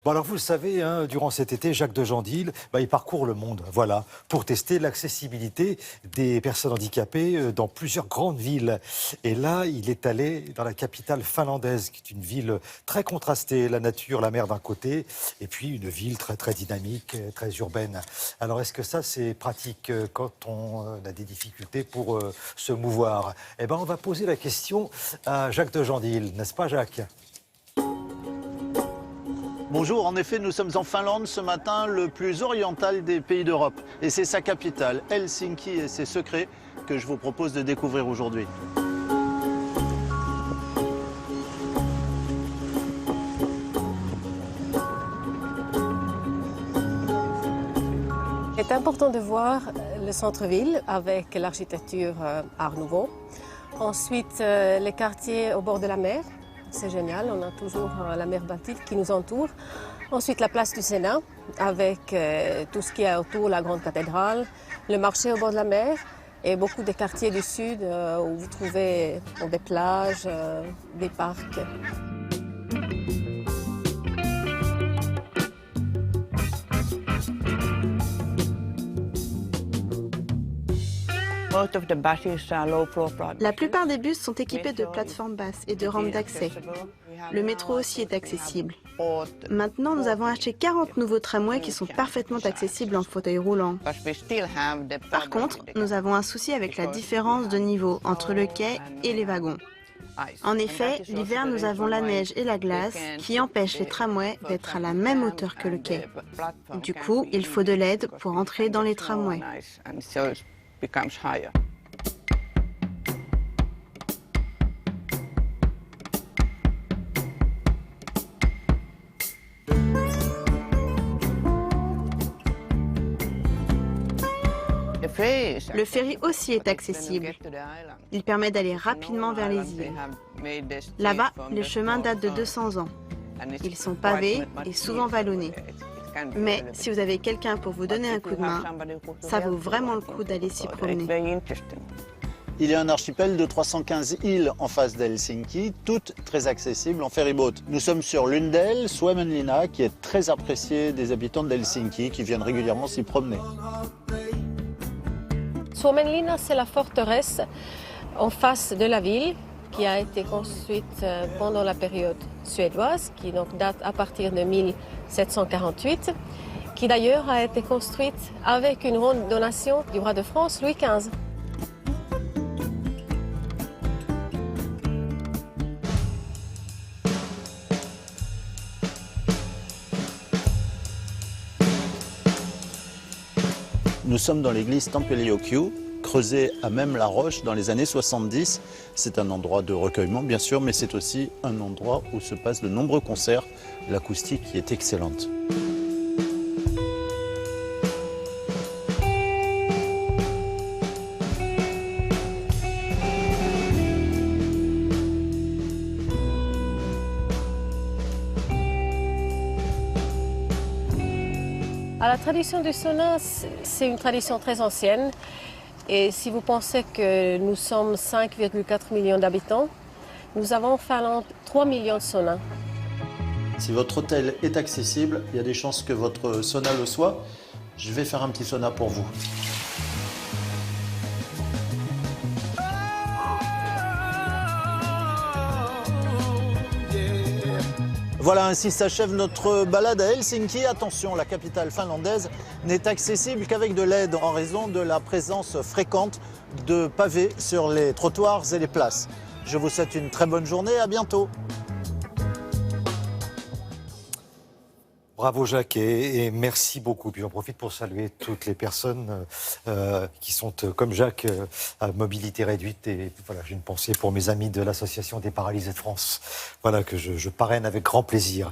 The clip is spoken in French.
Bon alors vous le savez, hein, durant cet été, Jacques de Jandil, il parcourt le monde, voilà, pour tester l'accessibilité des personnes handicapées dans plusieurs grandes villes. Et là, il est allé dans la capitale finlandaise, qui est une ville très contrastée, la nature, la mer d'un côté, et puis une ville très très dynamique, très urbaine. Alors est-ce que ça c'est pratique quand on a des difficultés pour se mouvoir? Eh bien on va poser la question à Jacques de Jandil, n'est-ce pas Jacques? Bonjour, en effet, nous sommes en Finlande ce matin, le plus oriental des pays d'Europe. Et c'est sa capitale, Helsinki, et ses secrets que je vous propose de découvrir aujourd'hui. C'est important de voir le centre-ville avec l'architecture Art Nouveau. Ensuite, les quartiers au bord de la mer. C'est génial, on a toujours la mer Baltique qui nous entoure. Ensuite, la place du Sénat, avec tout ce qu'il y a autour, la grande cathédrale, le marché au bord de la mer et beaucoup des quartiers du sud où vous trouvez des plages, des parcs. La plupart des bus sont équipés de plateformes basses et de rampes d'accès. Le métro aussi est accessible. Maintenant, nous avons acheté 40 nouveaux tramways qui sont parfaitement accessibles en fauteuil roulant. Par contre, nous avons un souci avec la différence de niveau entre le quai et les wagons. En effet, l'hiver, nous avons la neige et la glace qui empêchent les tramways d'être à la même hauteur que le quai. Du coup, il faut de l'aide pour entrer dans les tramways. Le ferry aussi est accessible. Il permet d'aller rapidement vers les îles. Là-bas, les chemins datent de 200 ans. Ils sont pavés et souvent vallonnés. Mais si vous avez quelqu'un pour vous donner un coup de main, ça vaut vraiment le coup d'aller s'y promener. Il y a un archipel de 315 îles en face d'Helsinki, toutes très accessibles en ferryboat. Nous sommes sur l'une d'elles, Suomenlinna, qui est très appréciée des habitants d'Helsinki qui viennent régulièrement s'y promener. Suomenlinna, c'est la forteresse en face de la ville qui a été construite pendant la période suédoise, qui donc date à partir de 1748, qui d'ailleurs a été construite avec une grande donation du roi de France, Louis XV. Nous sommes dans l'église Tampeliokyu, creusée à même la roche dans les années 70. C'est un endroit de recueillement, bien sûr, mais c'est aussi un endroit où se passent de nombreux concerts. L'acoustique y est excellente. La tradition du sauna, c'est une tradition très ancienne. Et si vous pensez que nous sommes 5,4 millions d'habitants, nous avons en Finlande 3 millions de saunas. Si votre hôtel est accessible, il y a des chances que votre sauna le soit. Je vais faire un petit sauna pour vous. Voilà, ainsi s'achève notre balade à Helsinki. Attention, la capitale finlandaise n'est accessible qu'avec de l'aide en raison de la présence fréquente de pavés sur les trottoirs et les places. Je vous souhaite une très bonne journée, à bientôt. Bravo Jacques et merci beaucoup. Puis j'en profite pour saluer toutes les personnes qui sont comme Jacques à mobilité réduite. Et voilà, j'ai une pensée pour mes amis de l'Association des paralysés de France, voilà, que je parraine avec grand plaisir.